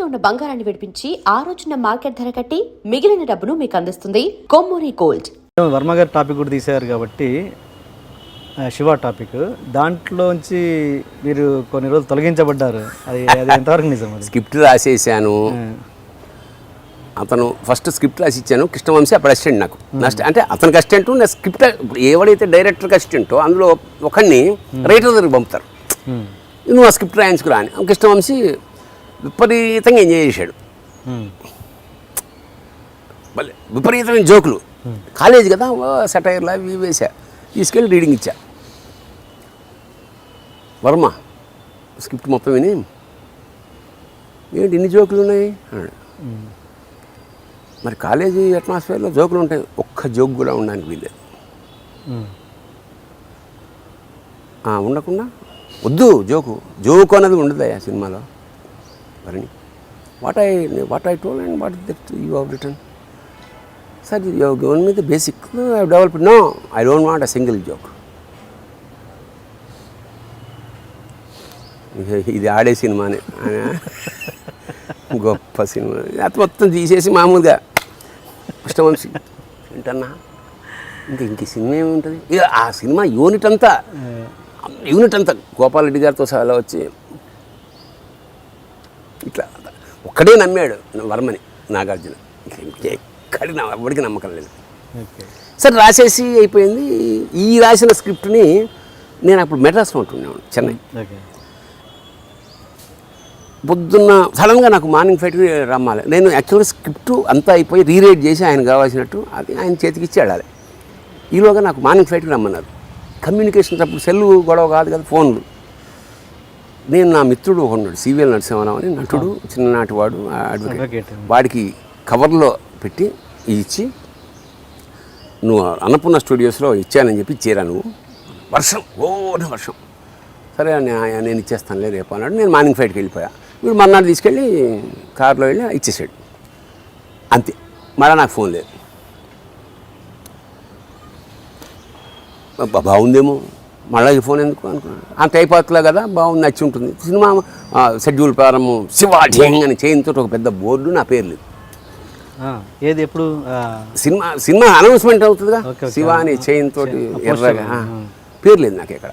ఉన్న బంగారాన్ని విడిపించి ఆ రోజున మార్కెట్ ధర కట్టి మిగిలిన డబ్బును మీకు అందిస్తుంది కొమ్మూరి గోల్డ్. వర్మ గారి టాపిక్ కూడా తీశారు కాబట్టి శివ టాపిక్ దాంట్లోంచి మీరు కొన్ని రోజులు తొలగించబడ్డారు. అది ఎంతవరకు నిజం? స్క్రిప్ట్ రాసేసాను. అతను ఫస్ట్ స్క్రిప్ట్ రాసి ఇచ్చాను. కృష్ణవంశీ అప్పుడు అసిస్టెంట్ నాకు. అంటే అతనికి అసిస్టెంట్, నా స్క్రిప్ట్ ఎవడైతే డైరెక్టర్కి అసిస్టెంటో అందులో ఒకరిని రైటర్ దగ్గరికి పంపుతారు, నువ్వు ఆ స్క్రిప్ట్ రాయించుకురా అని. కృష్ణవంశీ విపరీతంగా ఎంజాయ్ చేశాడు. విపరీతమైన జోకులు. కాలేజీ కదా, సెటైర్లా అవి వేసా, తీసుకెళ్ళి రీడింగ్ ఇచ్చా. వర్మ స్క్రిప్ట్ మొత్తం విని, ఏంటి ఇన్ని జోకులు ఉన్నాయి అన్నాడు. మరి కాలేజీ అట్మాస్ఫియర్లో జోకులు ఉంటాయి, ఒక్క జోక్ కూడా ఉండడానికి వీల్లేదు. ఉండకుండా వద్దు, జోకు అన్నది ఉండదు ఆ సినిమాలో. మరి what I told and what that you have return. Sir you have given me the basic, I have developed. No, I don't want a single joke. ఇది ఆడే సినిమానే, గొప్ప సినిమా. అది మొత్తం తీసేసి మామూలుగా కృష్ణవంశీ ఏంటన్నా ఇంక సినిమా ఏముంటుంది. ఇక ఆ సినిమా యూనిట్ అంతా గోపాలరెడ్డి గారితో సహా వచ్చి ఇట్లా ఒక్కడే నమ్మాడు వర్మని, నాగార్జున. ఎక్కడికి ఎవరికి నమ్మకం లేదు. సరే రాసేసి అయిపోయింది. ఈ రాసిన స్క్రిప్ట్ని నేను అప్పుడు మెడ్రాస్లో ఉంటున్నాను, చెన్నై. పొద్దున్న సడన్గా నాకు మార్నింగ్ ఫ్లైట్కి రమ్మాలి. నేను యాక్చువల్గా స్క్రిప్ట్ అంతా అయిపోయి రీరైట్ చేసి ఆయన కావాల్సినట్టు అది ఆయన చేతికి ఇచ్చి వెళ్ళాలి. ఈలోగా నాకు మార్నింగ్ ఫ్లైట్కి రమ్మన్నారు. కమ్యూనికేషన్స్ అప్పుడు సెల్లు గొడవ కాదు కదా, ఫోన్లు. నేను నా మిత్రుడు ఒకడు సివిఎల్ నరసింహారావు అని నటుడు, చిన్ననాటి వాడు, అడ్వకేట్. వాడికి కవర్లో పెట్టి ఇచ్చి, నువ్వు అన్నపూర్ణ స్టూడియోస్లో ఇచ్చానని చెప్పి ఇచ్చేరా నువ్వు. వర్షం, వర్షం. సరే నేను ఇచ్చేస్తానులే రేపు అన్నాడు. నేను మార్నింగ్ ఫ్లైట్కి వెళ్ళిపోయా. వీడు మర్నాడు తీసుకెళ్ళి కారులో వెళ్ళి ఇచ్చేసాడు. అంతే, మళ్ళీ నాకు ఫోన్ లేదు. బాగుందేమో, మళ్ళీ ఫోన్ ఎందుకు అనుకున్నాను. అంత అయిపోతులే కదా, బాగుంది, నచ్చి ఉంటుంది. సినిమా షెడ్యూల్ ప్రారంభం శివాఢ్యంగ్ అని చేయంతో ఒక పెద్ద బోర్డు, నా పేరు లేదు. ఏది ఎప్పుడు సినిమా అనౌన్స్మెంట్ అవుతుందిగా, శివ అని చేయంతో ఎర్రగా, పేరు లేదు నాకు ఎక్కడ.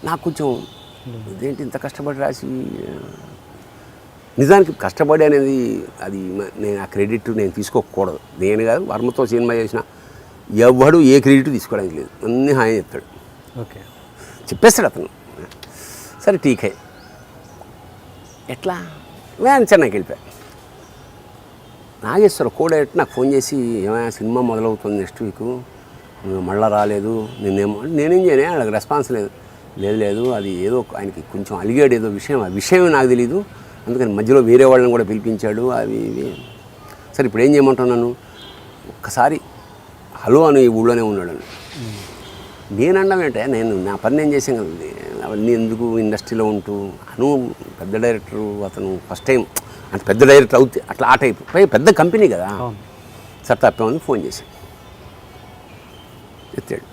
నాకు కొంచెం ఇదేంటి ఇంత కష్టపడి రాసి. నిజానికి కష్టపడి అనేది అది నేను ఆ క్రెడిట్ నేను తీసుకోకూడదు. నేను కాదు, వర్మతో సినిమా చేసిన ఎవడు ఏ క్రెడిట్ తీసుకోవడానికి లేదు, అన్నీ హాయి చెప్తాడు. ఓకే, చెప్పేస్తాడు అతను. సరే టీకే ఎట్లా నేను చెన్నైకి వెళ్ళిపోయా. నాగేశ్వర కోడేట్ నాకు ఫోన్ చేసి, ఏమైనా సినిమా మొదలవుతుంది నెక్స్ట్ వీక్, మళ్ళీ రాలేదు, నేనేం చేయను, వాళ్ళకి రెస్పాన్స్ లేదు, అది ఏదో ఆయనకి కొంచెం అలిగాడు ఏదో విషయం, ఆ విషయం నాకు తెలీదు, అందుకని మధ్యలో వేరే వాళ్ళని కూడా పిలిపించాడు అవి ఇవి. సరే ఇప్పుడు ఏం చేయమంటున్నాను, ఒక్కసారి హలో అని ఈ ఊళ్ళోనే ఉన్నాడు. నేను అనడం ఏంటంటే, నేను నా పని నేను చేసాను కదండి, అవన్నీ ఎందుకు ఇండస్ట్రీలో ఉంటూ. అను పెద్ద డైరెక్టరు, అతను ఫస్ట్ టైం అంటే పెద్ద డైరెక్టర్ అవుతే అట్లా ఆ టైప్, పెద్ద కంపెనీ కదా. సార్ తప్పేమని ఫోన్ చేశాను, ఎత్తాడు.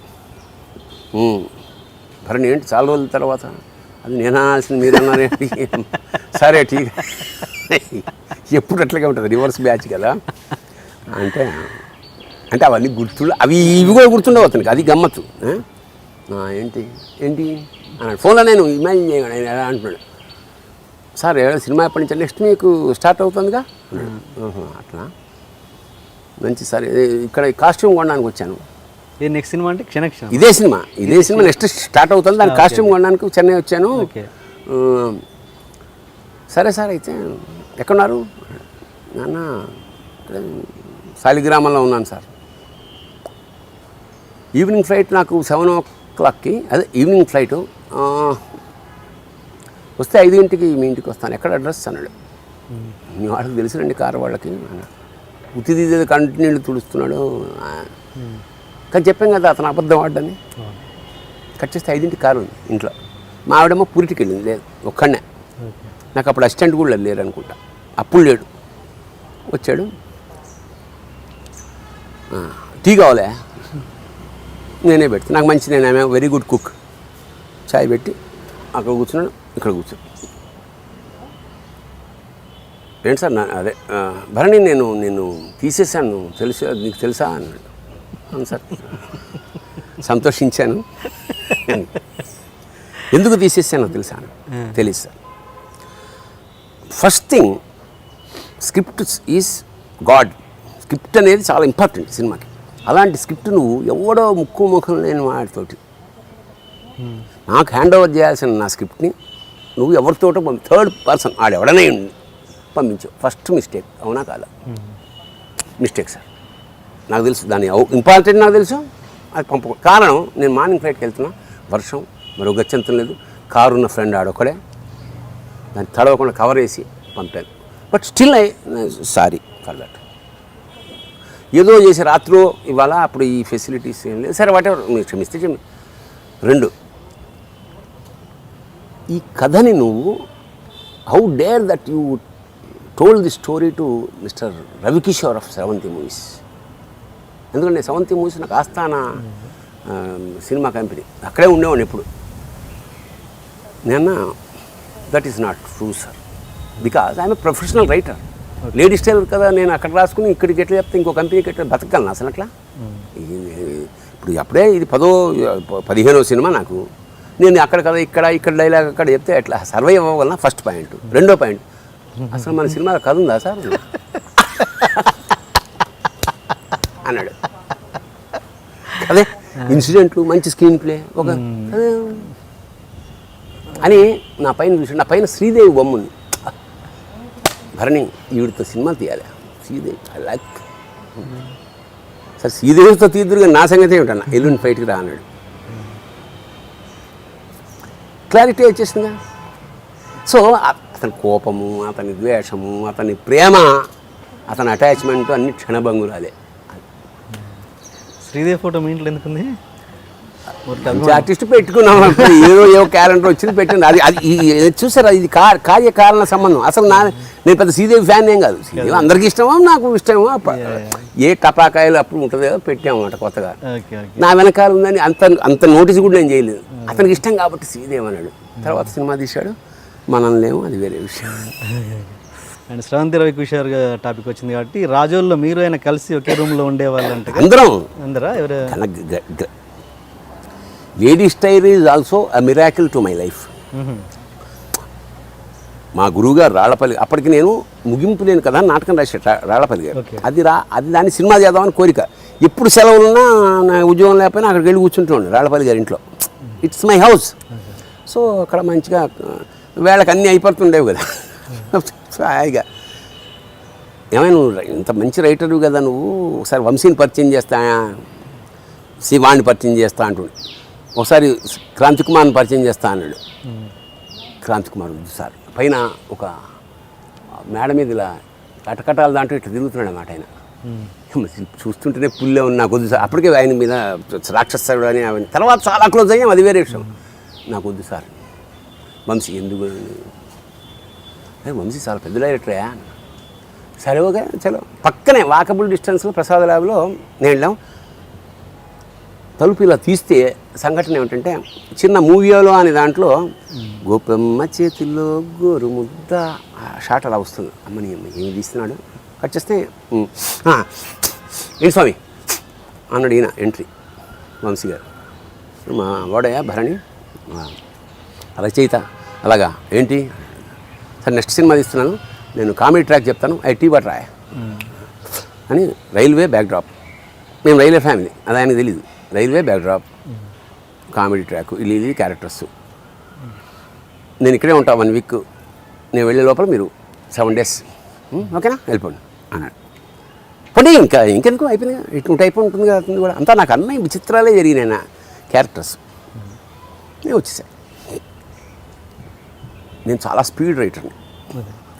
భరణి ఏంటి చాలా రోజుల తర్వాత, అది నేను అనాల్సింది మీరు అన్నారేంటి. సరే ఠీక్, ఎప్పుడు అట్లాగే ఉంటుంది, రివర్స్ బ్యాచ్ కదా. అంటే అవన్నీ గుర్తుండే, అవి ఇవి కూడా గుర్తుండవు అతనికి, అది గమ్మత్తు. ఏంటి అన్నాడు ఫోన్లో. నేను ఇమాజిన్ చేయగానే ఎలా అంటున్నాడు, సార్ సినిమా ఎప్పటి నుంచి, నెక్స్ట్ మీకు స్టార్ట్ అవుతుందిగా. అట్లా మంచి సార్, ఇక్కడ కాస్ట్యూమ్ కొనడానికి వచ్చాను. నెక్స్ట్ సినిమా అంటే క్షణక్షణం, ఇదే సినిమా నెక్స్ట్ స్టార్ట్ అవుతుంది, దాని కాస్ట్యూమ్ కొనడానికి చెన్నై వచ్చాను. సరే సార్, అయితే ఎక్కడున్నారు? నాన్న ఇక్కడ శాలిగ్రామంలో ఉన్నాను సార్. ఈవినింగ్ ఫ్లైట్ నాకు 7 o'clockకి, అదే ఈవినింగ్ ఫ్లైటు, వస్తే 5 గంటలకి మీ ఇంటికి వస్తాను, ఎక్కడ అడ్రస్ అన్నాడు. మీ వాళ్ళకి తెలుసునండి కారు వాళ్ళకి అన్నాడు. ఉత్తి తీసేది కంటిన్యూ తుడుస్తున్నాడు. కానీ చెప్పాం కదా అతను అబద్ధం ఆడని. కట్ చేస్తే 5 గంటలకి కారు ఉంది ఇంట్లో. మా ఆవిడేమో పూరికి వెళ్ళింది, లేదు ఒక్కడనే. నాకు అప్పుడు అసిస్టెంట్ కూడా లేరు అనుకుంటా, అప్పుడు లేడు. వచ్చాడు, టీ కావాలే, నేనే పెడతాను, నాకు మంచి, నేను వెరీ గుడ్ కుక్. చాయ్ పెట్టి అక్కడ కూర్చున్నాడు, ఇక్కడ కూర్చోడు. ఏంటి సార్ అదే భరణి నేను తీసేసాను నీకు తెలుసా అన్నాడు. అవును సార్, సంతోషించాను. ఎందుకు తీసేసానో తెలుసా? తెలియదు sir. First thing, script is God. Script అనేది చాలా ఇంపార్టెంట్ సినిమాకి. అలాంటి స్క్రిప్ట్ నువ్వు ఎవడో ముఖం లేని వాడితోటి నాకు హ్యాండ్ ఓవర్ చేయాల్సిన నా స్క్రిప్ట్ని నువ్వు ఎవరితోటో థర్డ్ పర్సన్ ఆడెవడనే పంపించావు. First mistake. అవునా కాదా? Mistake sir. నాకు తెలుసు దాని ఇంపార్టెంట్, నాకు తెలుసు. అది కారణం, నేను మార్నింగ్ ఫ్లైట్కి వెళ్తున్నా, వర్షం, మరో గచ్చంతం లేదు, కారు ఉన్న ఫ్రెండ్ ఆడొక్కడే, దాన్ని తడవకుండా కవర్ వేసి పంపాను. But still sorry for that. ఏదో చేసి రాత్రో ఇవాళ అప్పుడు ఈ ఫెసిలిటీస్ ఏం లేదు, సరే వాటెవర్, మీరు క్షమిస్తే రెండు, ఈ కథని నువ్వు how dare that you told the story to mister Ravikishore of seventy movies. ఎందుకంటే సెవెంతీ మూవీస్ నాకు ఆస్థాన సినిమా కంపెనీ, అక్కడే ఉండేవాడిని ఎప్పుడు. నేను that is not true sir, because I'm a professional writer. Ladies tailor కదా, నేను అక్కడ రాసుకుని ఇక్కడికి ఎట్లా చెప్తే ఇంకో కంపెనీకి ఎట్లా బతకగలను అసలు అట్లా? ఇప్పుడు అప్పుడే ఇది 15వ సినిమా నాకు. నేను అక్కడ కదా ఇక్కడ డైలాగ్ అక్కడ చెప్తే ఎట్లా సర్వైవ్ అవ్వగలనా? First point. రెండో పాయింట్, అసలు మన సినిమాలో కథ ఉందా సార్ అన్నాడు. అదే ఇన్సిడెంట్లు, మంచి స్క్రీన్ ప్లే ఒక అని నా పైన చూసి, నా పైన శ్రీదేవి బొమ్మ ఉంది. భరణి ఈవిడితో సినిమా తీయాలి, శ్రీదేవి ఐ లైక్. సార్ శ్రీదేవితో తీద్దురుగా నా సంగతి ఏమిటన్నా, ఎల్లుండి బయటికి రా అన్నాడు. క్లారిటీ వచ్చేసిందా? సో అతని కోపము, అతని ద్వేషము, అతని ప్రేమ, అతని అటాచ్మెంట్ అన్ని క్షణభంగురాలే. శ్రీదేవి ఫోటో మీ ఇంట్లో ఎందుకుంది? ఆర్టిస్ట్ పెట్టుకున్నాం, ఏదో క్యాలెండర్ వచ్చింది పెట్టింది. అది చూసారా, ఇది కార్యకారణ సంబంధం. అసలు నేను పెద్ద శ్రీదేవి ఫ్యాన్ ఏం కాదు. శ్రీదేవి అందరికీ ఇష్టమో, నాకు ఇష్టమో, ఏ టపాకాయలు అప్పుడు ఉంటుందో పెట్టామన్నమాట కొత్తగా. నా వెనకాల ఉందని అంత నోటీస్ కూడా నేను చేయలేదు. అతనికి ఇష్టం కాబట్టి శ్రీదేవి అన్నాడు. తర్వాత సినిమా తీశాడు, మనల్నేమో అది వేరే విషయం. అండ్ శ్రవంతి రవికిషోర్ టాపిక్ వచ్చింది కాబట్టి, రాజోల్లో మీరు ఆయన కలిసి ఒకే రూమ్లో ఉండేవాళ్ళు అంటే అందరా ఎవరు? Ladies tailor is also a miracle to my life. మా గురువుగారు రాళ్లపల్లి, అప్పటికి నేను ముగింపు లేని కదా నాటకం రాశాడు రాళ్లపల్లి గారు. అది దాన్ని సినిమా చేద్దామని కోరిక. ఎప్పుడు సెలవులున్నా, నా ఉద్యోగం లేకపోయినా అక్కడికి వెళ్ళి కూర్చుంటుండే రాళ్లపల్లి గారి ఇంట్లో. It's my house. సో అక్కడ మంచిగా వేళకు అన్నీ అయిపోతుండేవి కదా. హాయిగా ఏమైనా నువ్వు ఇంత మంచి రైటరు కదా నువ్వు, ఒకసారి వంశీని పరిచయం చేస్తా, శివాణ్ణి పరిచయం చేస్తా అంటుండే. ఒకసారి క్రాంతి కుమార్ని పరిచయం చేస్తా అన్నాడు. క్రాంతి కుమార్ సార్ పైన ఒక మేడ మీద ఇలా కటకటాల దాంట్లో ఇట్లా తిరుగుతున్నాడు అన్నమాట ఆయన. చూస్తుంటేనే పుల్లే ఉన్న నాకు వద్దు సార్. అప్పటికే ఆయన మీద రాక్షసుడు అని అవన్నీ తర్వాత చాలా క్లోజ్ అయ్యాం, అది వేరే విషయం. నాకు వద్దు సార్. వంశీ ఎందుకు? వంశీ చాలా పెద్ద డైరెక్టరే. సరే ఓకే చలో. పక్కనే వాకబుల్ డిస్టెన్స్లో ప్రసాద్ ల్యాబ్లో నేను వెళ్ళాం. తలుపు ఇలా తీస్తే సంఘటన ఏమిటంటే, చిన్న మూవీలో అనే దాంట్లో గోపమ్మ చేతిలో గోరు ముద్ద షాట్ అలా వస్తుంది. అమ్మని ఏమి తీస్తున్నాడు, కట్ చేస్తే ఏంటి స్వామి అన్నాడు ఈయన ఎంట్రీ, వంశీ గారు. మా వాడయా భరణి రచయిత. అలాగా ఏంటి సార్, నెక్స్ట్ సినిమా తీస్తున్నాను, నేను కామెడీ ట్రాక్ చెప్తాను, టీ బట్ రాయ అని. రైల్వే బ్యాక్డ్రాప్, మేము రైల్వే ఫ్యామిలీ, అది ఆయనకు తెలీదు. రైల్వే బ్యాక్డ్రాప్, కామెడీ ట్రాక్, ఇది క్యారెక్టర్స్. నేను ఇక్కడే ఉంటాను 1 వీక్, నేను వెళ్ళే లోపల మీరు 7 days ఓకేనా, వెళ్ళిపోండి అన్నాడు. పోనీ ఇంకెందుకు అయిపోయింది, ఇటు అయిపోయి ఉంటుంది కదా కూడా. అంతా నాకు అన్నీ విచిత్రాలే జరిగినాయి నా క్యారెక్టర్స్. నేను వచ్చేసా. నేను చాలా స్పీడ్ రైటర్ని,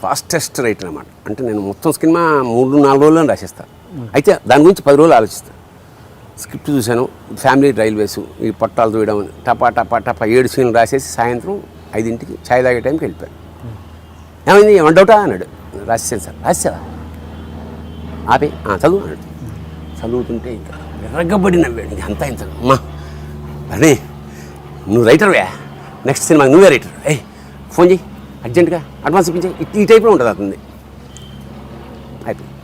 ఫాస్టెస్ట్ రైటర్ అన్నమాట. అంటే నేను మొత్తం సినిమా 3-4 రోజుల్లో రాసేస్తాను. అయితే దాని గురించి 10 రోజులు ఆలోచిస్తాను. స్క్రిప్ట్ చూశాను, ఫ్యామిలీ రైల్వేస్, ఈ పట్టాలు చూడడం, టపా 7 సీన్లు రాసేసి సాయంత్రం 5ంటికి ఛాయ్ తాగే టైంకి వెళ్ళిపోయాను. ఏమైంది, ఏమన్నా డౌటా అన్నాడు. రాసేసాను సార్. రాసేవా? ఆపే చదువు అన్నాడు. చదువుతుంటే ఇంకా ఎర్రగబడి నవ్వాడు. అంతా ఇంత అమ్మా అదే నువ్వు రైటర్వే, నెక్స్ట్ సినిమా నువ్వే రైటర్, ఫోన్ చేయి అర్జెంటుగా, అడ్వాన్స్ ఇప్పించే, ఈ టైప్లో ఉంటుంది అతనిది. అయిపోయింది.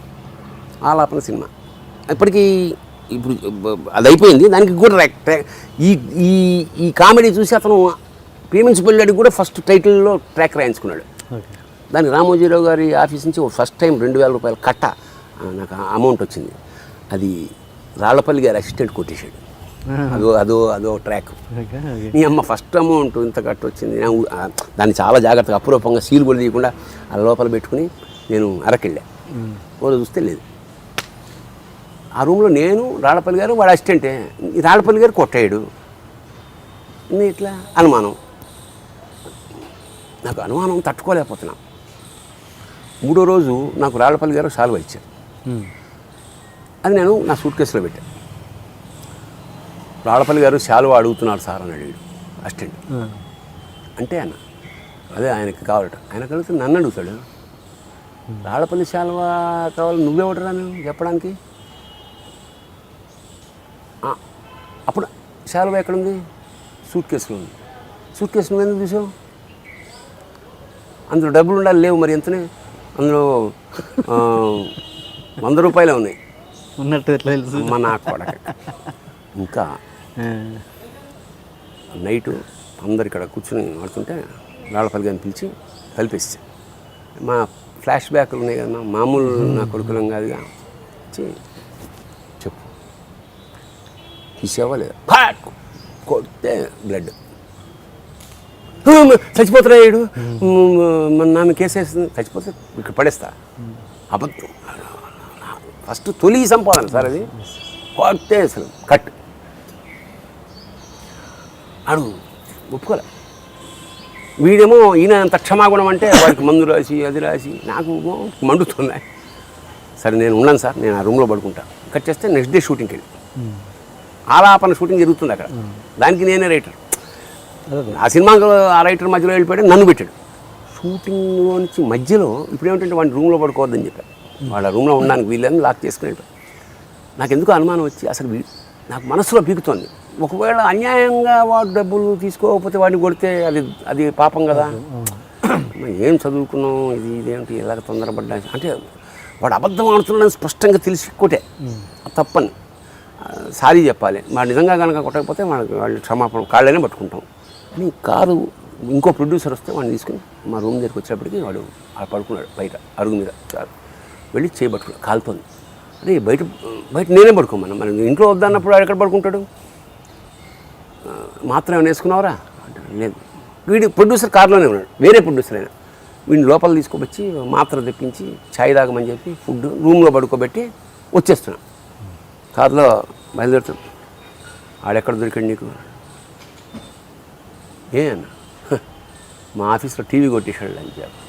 ఆలాపన సినిమా ఇప్పటికీ ఇప్పుడు అది అయిపోయింది. దానికి కూడా ఈ ఈ ఈ కామెడీ చూసి అతను పేమెంట్స్ వెళ్ళాడికి కూడా ఫస్ట్ టైటిల్లో ట్రాక్ రాయించుకున్నాడు. ఓకే. దానికి రామోజీరావు గారి ఆఫీస్ నుంచి ఫస్ట్ టైం 2000 రూపాయల కట్ట నాకు అమౌంట్ వచ్చింది. అది రాళ్లపల్లి గారి అసిస్టెంట్ కొట్టేశాడు. అదో ట్రాక్. ఓకే. ఓకే. నీ అమ్మ ఫస్ట్ అమౌంట్ ఇంత కట్ట వచ్చింది. దాన్ని చాలా జాగ్రత్తగా అపురూపంగా సీల్ కూడా తీయకుండా ఆ లోపల పెట్టుకుని నేను అరకెళ్ళా. రోజు చూస్తే లేదు. ఆ రూమ్లో నేను, రాళ్లపల్లి గారు, వాడు అసిస్టెంటే. ఈ రాళ్లపల్లి గారు కొట్టాడు. ఇట్లా అనుమానం, నాకు అనుమానం తట్టుకోలేకపోతున్నా. 3వ రోజు నాకు రాళ్లపల్లి గారు సాల్వ ఇచ్చారు. అది నేను నా సూట్ కేసులో పెట్టాను. రాళ్లపల్లి గారు శాలువా అడుగుతున్నారు సార్ అని అడిగాడు అసిస్టెంట్. అంటే అన్న అదే ఆయనకి కావాలట. ఆయన కలిగితే నన్ను అడుగుతాడు. రాళ్లపల్లి శాలువా కావాలి, నువ్వెవడరా నువ్వు చెప్పడానికి? అప్పుడు శాలువా ఎక్కడుంది? సూట్ కేసులో ఉంది. సూట్ కేసు నువ్వు ఎందుకు చూసావు? అందులో డబ్బులు ఉండాలి. లేవు. మరి ఎంతనే? అందులో 100 రూపాయలే ఉన్నాయి. ఉన్నట్టు ఎట్లా తెలుసు? అమ్మ నా కొడక. ఇంకా నైటు అందరు ఇక్కడ కూర్చుని ఆడుతుంటే రాళ్లపల్లి గారిని పిలిచి కలిపేసి మా ఫ్లాష్ బ్యాక్లు ఉన్నాయి కదా, మామూలు నా కొడుకులం కాదుగా, చెప్పు తీసేవా లేదా? కొడితే బ్లడ్ చచ్చిపోతున్నాడు. నన్ను కేసేస్తుంది. చచ్చిపోతే ఇక్కడ పడేస్తా. అబద్ధం. ఫస్ట్ తొలి సంపాదన సార్ అది. కొట్టే అసలు కట్ అడుగు ఒప్పుకోలే. వీడేమో ఈయన అంత క్షమాగుణం అంటే వాడికి మందు రాసి అది రాసి నాకు మండుతున్నాయి. సరే నేను ఉన్నాను సార్, నేను ఆ రూమ్లో పడుకుంటా. కట్ చేస్తే నెక్స్ట్ డే షూటింగ్కి వెళ్ళి ఆలాపన షూటింగ్ జరుగుతుంది అక్కడ. దానికి నేనే రైటర్. ఆ సినిమాకి ఆ రైటర్ మధ్యలో వెళ్ళిపోయాడు, నన్ను పెట్టాడు. షూటింగ్లో నుంచి మధ్యలో ఇప్పుడు ఏమిటంటే వాడిని రూమ్లో పడుకోవద్దని చెప్పారు. వాళ్ళ రూమ్లో ఉండడానికి వీళ్ళని లాక్ చేసుకుని వెళ్ళిపోయాడు. నాకు ఎందుకు అనుమానం వచ్చి అసలు నాకు మనసులో పీకుతోంది. ఒకవేళ అన్యాయంగా వాడు డబ్బులు తీసుకోకపోతే వాడిని కొడితే అది పాపం కదా. ఏం చదువుకున్నాం, ఇదేంటి ఇలాగ తొందరపడ్డా అంటే వాడు అబద్ధం ఆడుతున్నాడని స్పష్టంగా తెలిసి కొట్టే తప్పని సారీ చెప్పాలి. వాడు నిజంగా కనుక కొట్టకపోతే వాళ్ళు క్షమాపణ కాళ్ళనే పట్టుకుంటాం అని. కారు ఇంకో ప్రొడ్యూసర్ వస్తే వాడిని తీసుకుని మా రూమ్ దగ్గరికి వచ్చేప్పటికి వాడు పడుకున్నాడు బయట అరుగు మీద. కారు వెళ్ళి చేయబట్టుకున్నాడు, కాలుతోంది. అదే బయట నేనే పడుకోమన్నా. మరి ఇంట్లో వద్దన్నప్పుడు వాడు ఎక్కడ పడుకుంటాడు? మాత్రం ఏమైనా వేసుకున్నావరా అంటే లేదు. వీడు ప్రొడ్యూసర్ కారులోనే ఉన్నాడు, వేరే ప్రొడ్యూసర్ అయినా. వీడిని లోపల తీసుకొచ్చి మాత్ర తెప్పించి ఛాయ్ తాగమని చెప్పి ఫుడ్ రూమ్లో పడుకోబెట్టి వచ్చేస్తున్నాను. కారులో బయలుదేరుతాను. ఆడెక్కడ దొరికాడు నీకు? ఏ అన్న మా ఆఫీస్లో టీవీ కొట్టేశాడు అని చెప్పి.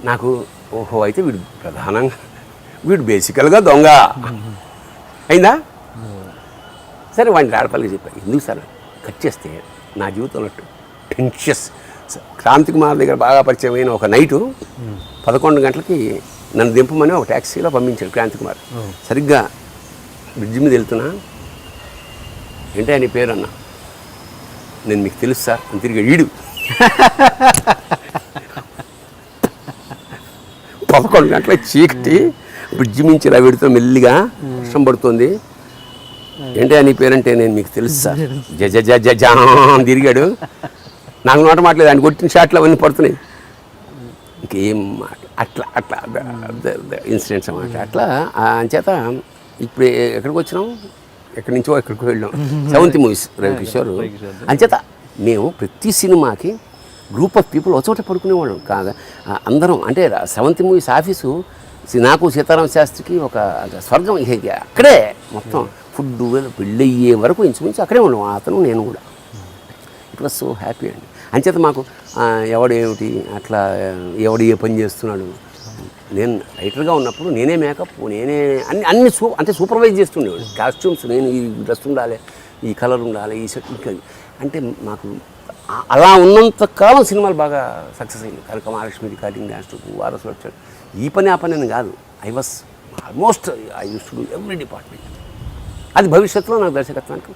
నాకు ఓహో అయితే వీడు ప్రధానంగా వీడు బేసికల్గా దొంగ అయిందా? సరే వాడిని రాళ్లపల్లికి చెప్పాను. ఎందుకు సార్ కట్ చేస్తే నా జీవితంలో టెన్షియస్ క్రాంతి కుమార్ దగ్గర బాగా పరిచయమైన ఒక నైటు 11 గంటలకి నన్ను దింపమని ఒక ట్యాక్సీలో పంపించాడు క్రాంతి కుమార్. సరిగ్గా బ్రిడ్జి మీద వెళ్తున్నా. ఏంటి నీ పేరు అన్నా? నేను మీకు తెలుసు సార్ అని తిరిగి ఈడు 11 గంటల చీకటి బ్రిడ్జి మించి ఇలా పెడుతూ మెల్లిగా వర్షం పడుతుంది. ఏంటి నీ పేరంటే నేను మీకు తెలుసు సార్ జజ అని తిరిగాడు. నాకు నోట మాట్లేదు. ఆయన కొట్టిన షాట్లు అవన్నీ పడుతున్నాయి. ఇంకేం మాట అట్లా అట్లా ఇన్సిడెంట్స్ అన్నమాట. అట్లా అంచేత ఇప్పుడు ఎక్కడికి వచ్చినాం, ఎక్కడి నుంచో ఎక్కడికి వెళ్ళాం. 7th movies Ravikishore. అంచేత మేము ప్రతి సినిమాకి గ్రూప్ ఆఫ్ పీపుల్ ఒకచోట పడుకునేవాళ్ళం కాగా అందరం. అంటే 7th మూవీస్ ఆఫీసు నాకు సీతారామ శాస్త్రికి ఒక స్వర్గం. అక్కడే మొత్తం ఫుడ్ పెళ్ళయ్యే వరకు ఇంచుమించు అక్కడే ఉన్నాం అతను నేను కూడా. ఇట్ వాజ్ సో హ్యాపీ అండి. అంచేత మాకు ఎవడేమిటి అట్లా ఎవడు ఏ పని చేస్తున్నాడు. నేను రైటర్గా ఉన్నప్పుడు నేనే మేకప్, నేనే అన్ని అంటే సూపర్వైజ్ చేస్తుండేవాడు. కాస్ట్యూమ్స్ నేను ఈ డ్రెస్ ఉండాలి, ఈ కలర్ ఉండాలి, ఈ సెట్ అంటే మాకు అలా ఉన్నంత కాలం సినిమాలు బాగా సక్సెస్ అయింది. కనక మహాలక్ష్మి రికార్డింగ్ డ్యాన్స్ టు వారసులు వచ్చాడు. ఈ పని ఆ పని అని కాదు. I was almost I use to do every department. అది భవిష్యత్తులో నాకు దర్శకత్వానికి